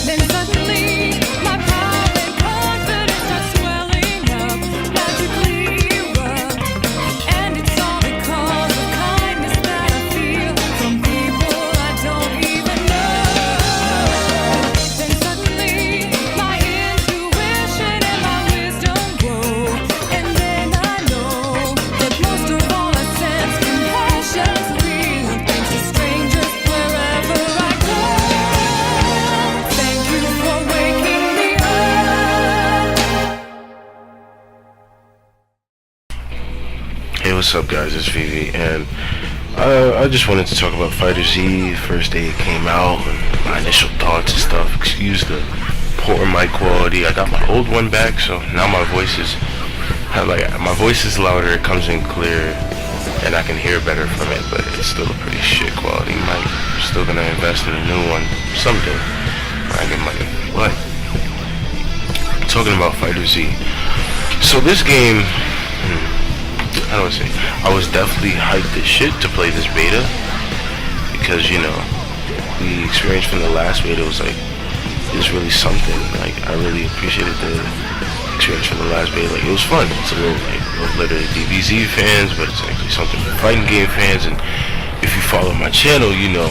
Then suddenly my pride and confidence start swelling up, magically erupt. And it's all because of kindness that I feel from people I don't even know. Then suddenly my intuition and my wisdom grow. And then I know that most of all I sense compassion's real, thanks to strangers wherever I go. Thank you for waking me up. Hey, what's up guys, it's Vivi, and I just wanted to talk about FighterZ. First day it came out, and my initial thoughts and stuff. Excuse the poor mic quality. I got my old one back, so now my voice is louder, it comes in clear, and I can hear better from it, but it's still a pretty shit quality mic. I'm still gonna invest in a new one someday when I get money. But talking about FighterZ, so this game, how do I say? I was definitely hyped as shit to play this beta because, you know, the experience from the last beta was like, it was really something. Like, I really appreciated the experience from the last beta. Like, it was fun. It's a little like literally DBZ fans, but it's actually something for fighting game fans. And if you follow my channel, you know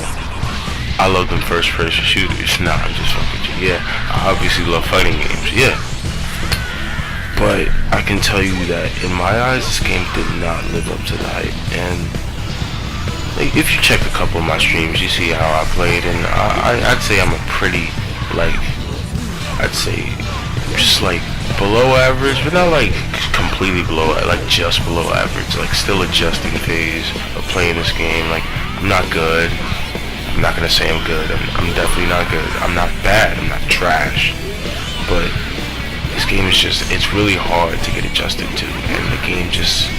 I love them first-person shooters. Nah, I'm just fucking with you. Yeah, I obviously love fighting games. Yeah. But I can tell you that in my eyes, this game did not live up to the hype. And like, if you check a couple of my streams, you see how I played, and I'd say I'm a pretty, like, I'd say just like below average, but not like completely below, like just below average, like still adjusting phase of playing this game. Like, I'm not good. I'm not gonna say I'm good. I'm definitely not good. I'm not bad. I'm not trash. But this game is just, it's really hard to get adjusted to, and the game just,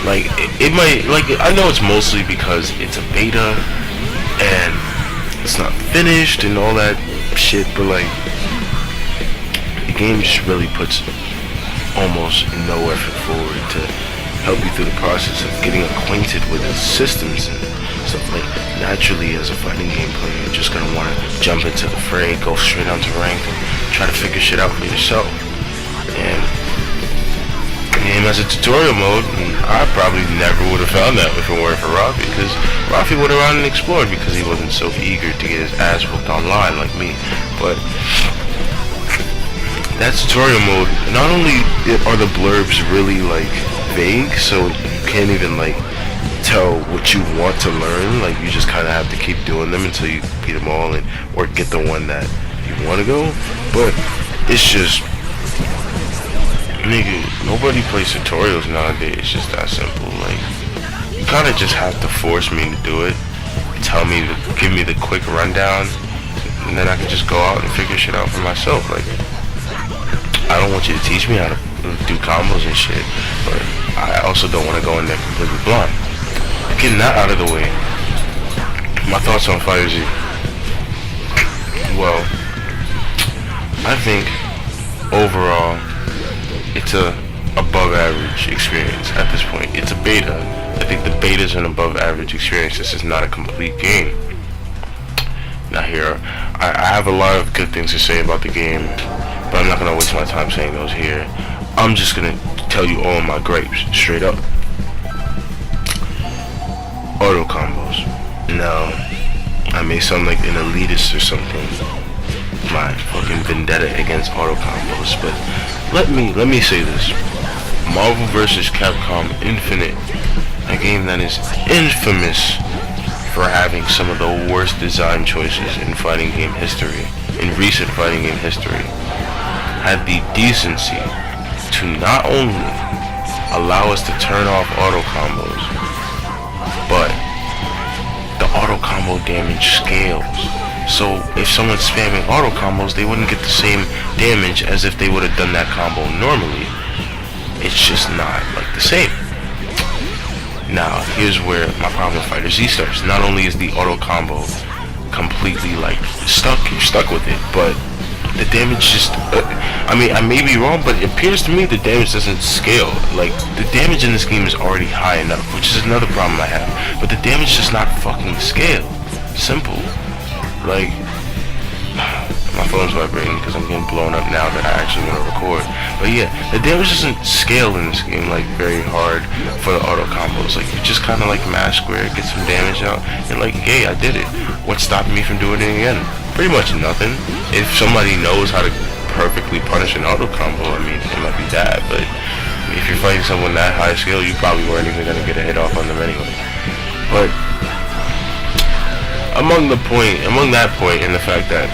like, it might, like, I know it's mostly because it's a beta, and it's not finished, and all that shit, but, like, the game just really puts almost no effort forward to help you through the process of getting acquainted with its systems and stuff. Like, naturally, as a fighting game player, you're just gonna want to jump into the fray, go straight onto rank, and try to figure shit out for yourself. And the game has a tutorial mode, and I probably never would have found that if it weren't for Rafi, because Rafi would have run and explored because he wasn't so eager to get his ass whooped online like me. But that tutorial mode, not only are the blurbs really like vague, so you can't even like tell what you want to learn, like you just kind of have to keep doing them until you beat them all, and or get the one that you want to go. But it's just, nigga, nobody plays tutorials nowadays. It's just that simple. Like, you kind of just have to force me to do it, tell me to give me the quick rundown, and then I can just go out and figure shit out for myself. Like, I don't want you to teach me how to do combos and shit, but I also don't want to go in there completely blind. Getting that out of the way, my thoughts on FighterZ. Well, I think overall it's a above average experience at this point. It's a beta. I think the beta is an above average experience. This is not a complete game. Now here, I have a lot of good things to say about the game, but I'm not gonna waste my time saying those here. I'm just gonna tell you all my gripes straight up. Auto combos. Now, I may sound like an elitist or something, my fucking vendetta against auto combos, but let me say this. Marvel vs. Capcom Infinite, a game that is infamous for having some of the worst design choices in fighting game history, in recent fighting game history, had the decency to not only allow us to turn off auto combos, but the auto combo damage scales. So if someone's spamming auto combos, they wouldn't get the same damage as if they would have done that combo normally. It's just not like the same. Now here's where my problem with FighterZ starts. Not only is the auto combo completely like you're stuck with it, but the damage just, I mean, I may be wrong, but it appears to me the damage doesn't scale. Like, the damage in this game is already high enough, which is another problem I have, but the damage does not fucking scale. Simple. Like, am My phone's vibrating because I'm getting blown up now that I actually want to record. But yeah, the damage doesn't scale in this game like very hard for the auto combos. Like you just kind of like mash square, get some damage out, and like, hey, I did it. What's stopping me from doing it again? Pretty much nothing. If somebody knows how to perfectly punish an auto combo, I mean, it might be that. But if you're fighting someone that high skill, you probably weren't even gonna get a hit off on them anyway. But among that point and the fact that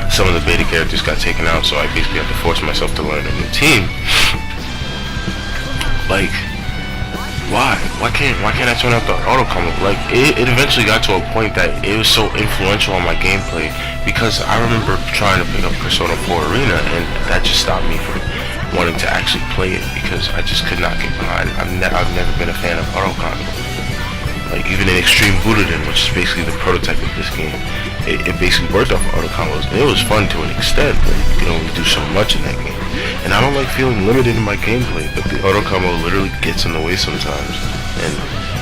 some of the beta characters got taken out, so I basically had to force myself to learn a new team. Like, why can't I turn out the auto combo? Like, it eventually got to a point that it was so influential on my gameplay, because I remember trying to pick up Persona 4 Arena, and that just stopped me from wanting to actually play it, because I just could not get behind. I've never been a fan of auto combo. Like, even in Extreme Budoden, which is basically the prototype of this game, it basically worked off auto combos. And it was fun to an extent, but you can only do so much in that game. And I don't like feeling limited in my gameplay, but the auto combo literally gets in the way sometimes. And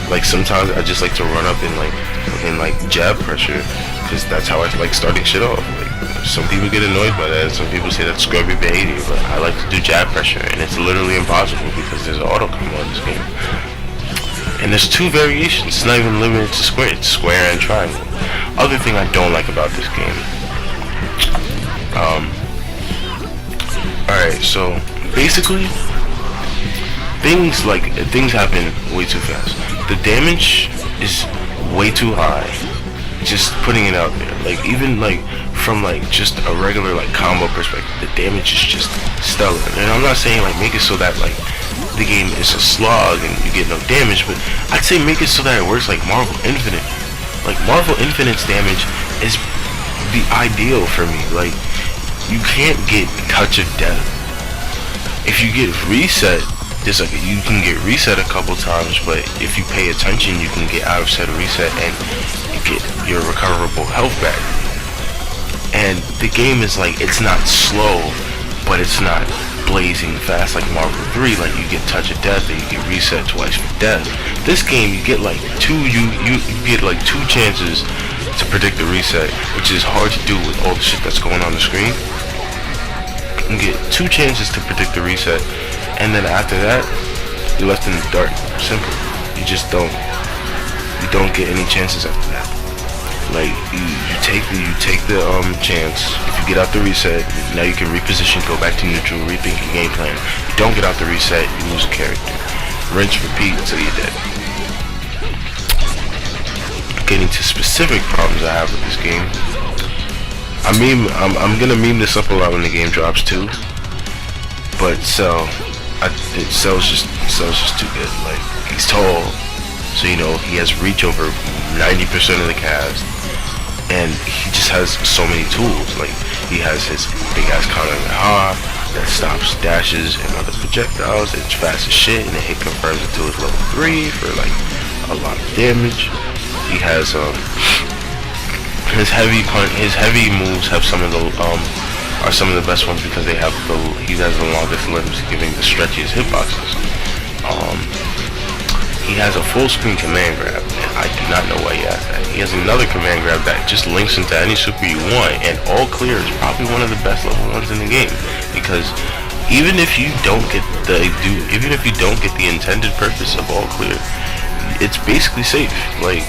like sometimes I just like to run up and like jab pressure, because that's how I like starting shit off. Like, some people get annoyed by that, some people say that's scrubby behavior, but I like to do jab pressure, and it's literally impossible because there's an auto combo in this game. And there's two variations. It's not even limited to square. It's square and triangle. Other thing I don't like about this game. Alright, so basically things happen way too fast. The damage is way too high. Just putting it out there. Like, even like from like just a regular like combo perspective, the damage is just stellar. And I'm not saying like make it so that like the game is a slog and you get no damage, but I'd say make it so that it works like Marvel Infinite. Like, Marvel Infinite's damage is the ideal for me. Like, you can't get Touch of Death. If you get reset, you can get reset a couple times, but if you pay attention, you can get out of said reset and you get your recoverable health back. And the game is like, it's not slow, but it's not blazing fast like Marvel 3. Like, you get Touch of Death and you get reset twice for death. This game, you get like two chances to predict the reset, which is hard to do with all the shit that's going on the screen. You get 2 chances to predict the reset, and then after that, you're left in the dark. Simple. You just don't get any chances after that. Like, you take the chance. If you get out the reset, now you can reposition, go back to neutral, rethink your game plan. You don't get out the reset, you lose a character. Rinse, repeat until you're dead. Getting to specific problems I have with this game. I'm gonna meme this up a lot when the game drops too. But Cell's just too good. Like, he's tall, so you know he has reach over 90% of the cast. And he just has so many tools. Like, he has his big ass Kamehameha that stops dashes and other projectiles. It's fast as shit, and it hit confirms it to his level 3 for like a lot of damage. He has his heavy moves have some of the are some of the best ones, because he has the longest limbs, giving the stretchiest hitboxes. He has a full screen command grab, and I do not know why he has that. He has another command grab that just links into any super you want, and all clear is probably one of the best level ones in the game, because even if you don't get the intended purpose of all clear, it's basically safe. Like,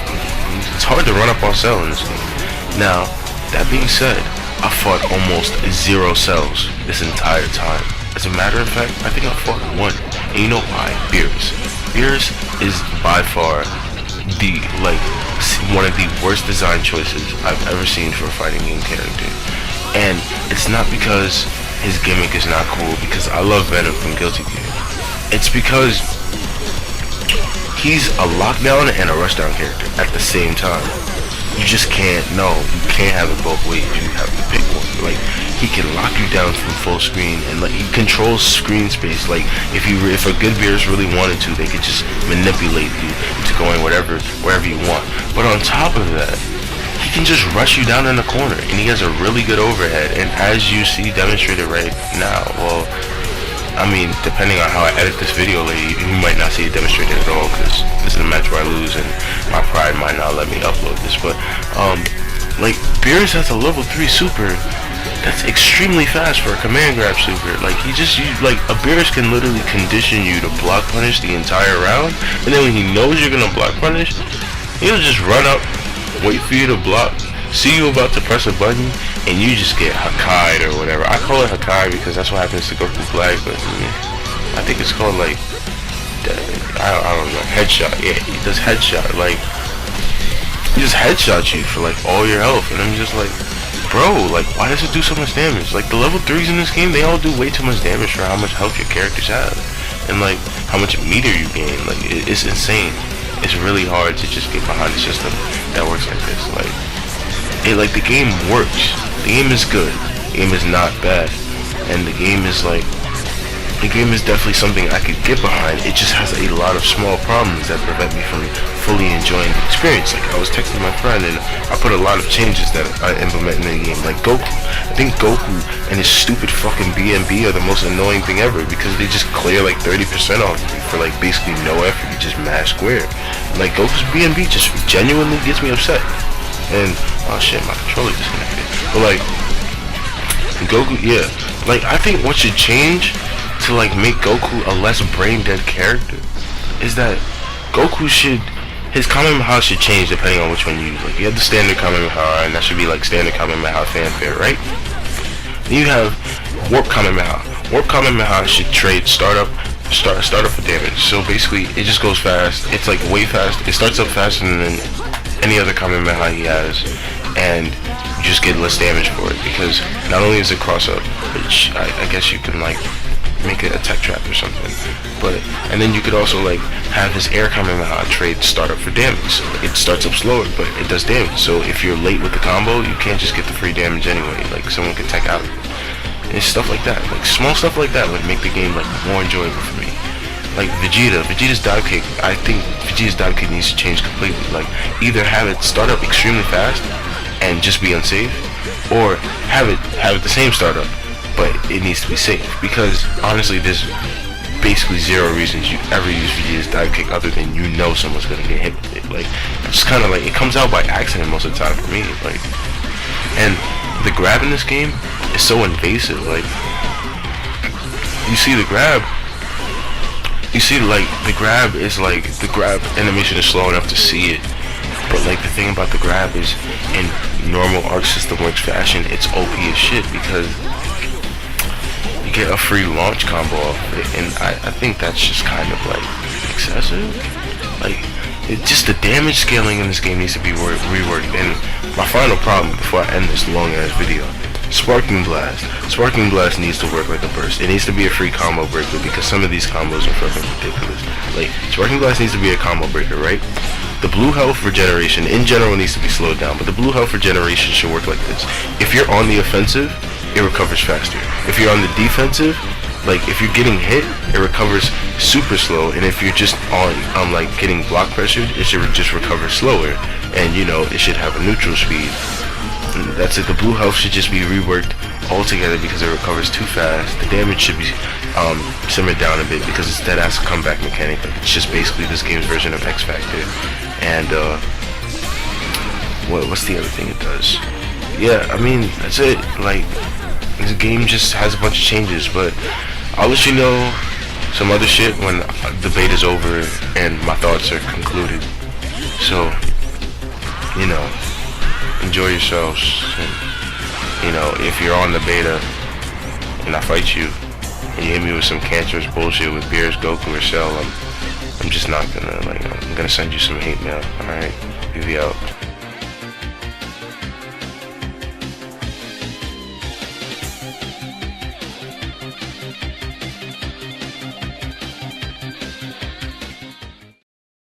it's hard to run up on Cell in this game. Now, that being said, I fought almost 0 cells this entire time. As a matter of fact, I think I fought 1. And you know why? Beerus. Beerus is by far one of the worst design choices I've ever seen for a fighting game character. And it's not because his gimmick is not cool, because I love Venom from Guilty Gear. It's because he's a lockdown and a rushdown character at the same time. You just can't have it both ways. You have to pick one. Like, he can lock you down from full screen, and like, he controls screen space. Like, if a good Beerus really wanted to, they could just manipulate you into going wherever you want. But on top of that, he can just rush you down in the corner, and he has a really good overhead. And as you see demonstrated right now, well, I mean, depending on how I edit this video later, you might not see it demonstrated at all, because this is a match where I lose and my pride might not let me upload this. But like, Beerus has a level 3 super That's extremely fast for a command grab super. Like like a Beerus can literally condition you to block punish the entire round, and then when he knows you're gonna block punish, he'll just run up, wait for you to block, see you about to press a button, and you just get Hakai'd or whatever. I call it Hakai because that's what happens to Goku Black, but I think it's called like I don't know, headshot. Yeah, he does headshot. Like he just headshots you for like all your health, and I'm just like, bro, like why does it do so much damage? Like the level 3s in this game, they all do way too much damage for how much health your characters have, and like how much meter you gain. Like it's insane. It's really hard to just get behind a system that works like this. Like the game works. The game is good. The game is not bad, and the game is definitely something I could get behind. It just has a lot of small problems that prevent me from fully enjoying the experience. Like I was texting my friend and I put a lot of changes that I implement in the game. Like Goku, I think Goku and his stupid fucking BMB are the most annoying thing ever because they just clear like 30% off you for like basically no effort. You just mash square. Like Goku's BMB just genuinely gets me upset. And oh shit, my controller disconnected. But like Goku, yeah. Like I think what should change to like make Goku a less brain dead character is that his Kamehameha should change depending on which one you use. Like you have the standard Kamehameha, and that should be like standard Kamehameha fanfare, right? Then you have Warp Kamehameha. Warp Kamehameha should trade startup for damage. So basically it just goes fast. It's like way fast. It starts up faster than any other Kamehameha he has, and you just get less damage for it because not only is it cross up, which I guess you can like make it a tech trap or something, and then you could also like have his air Kamehameha trade start up for damage. So it starts up slower, but it does damage. So if you're late with the combo, you can't just get the free damage anyway. Like someone could tech out. And stuff like that, like small stuff like that would make the game like more enjoyable for me. Like Vegeta's dive kick. I think Vegeta's dive kick needs to change completely. Like either have it start up extremely fast and just be unsafe, or have it the same startup, but it needs to be safe. Because honestly, there's basically zero reasons you ever use Vegeta's dive kick other than you know someone's gonna get hit with it. Like it's kind of like it comes out by accident most of the time for me. Like, and the grab in this game is so invasive. Like you see the grab. You see, like, the grab is like, the grab animation is slow enough to see it, but like the thing about the grab is, in normal Arc System Works fashion, it's OP as shit because you get a free launch combo off of it, and I think that's just kind of like excessive. Like, just the damage scaling in this game needs to be reworked. And my final problem before I end this long ass video: Sparking Blast. Sparking Blast needs to work like a burst. It needs to be a free combo breaker because some of these combos are fucking ridiculous. Like, Sparking Blast needs to be a combo breaker, right? The blue health regeneration in general needs to be slowed down, but the blue health regeneration should work like this. If you're on the offensive, it recovers faster. If you're on the defensive, like if you're getting hit, it recovers super slow, and if you're just on like getting block pressured, it should just recover slower, and you know, it should have a neutral speed. That's it. The blue health should just be reworked altogether because it recovers too fast. The damage should be simmered down a bit because it's dead ass comeback mechanic. Like, it's just basically this game's version of X Factor. And what's the other thing it does? Yeah, I mean that's it. Like, this game just has a bunch of changes, but I'll let you know some other shit when the beta's over and my thoughts are concluded. So, you know, enjoy yourselves, and you know, if you're on the beta and I fight you and you hit me with some cancerous bullshit with Beerus, Goku, or Cell, I'm just not gonna, like, I'm gonna send you some hate mail. Alright, BV out.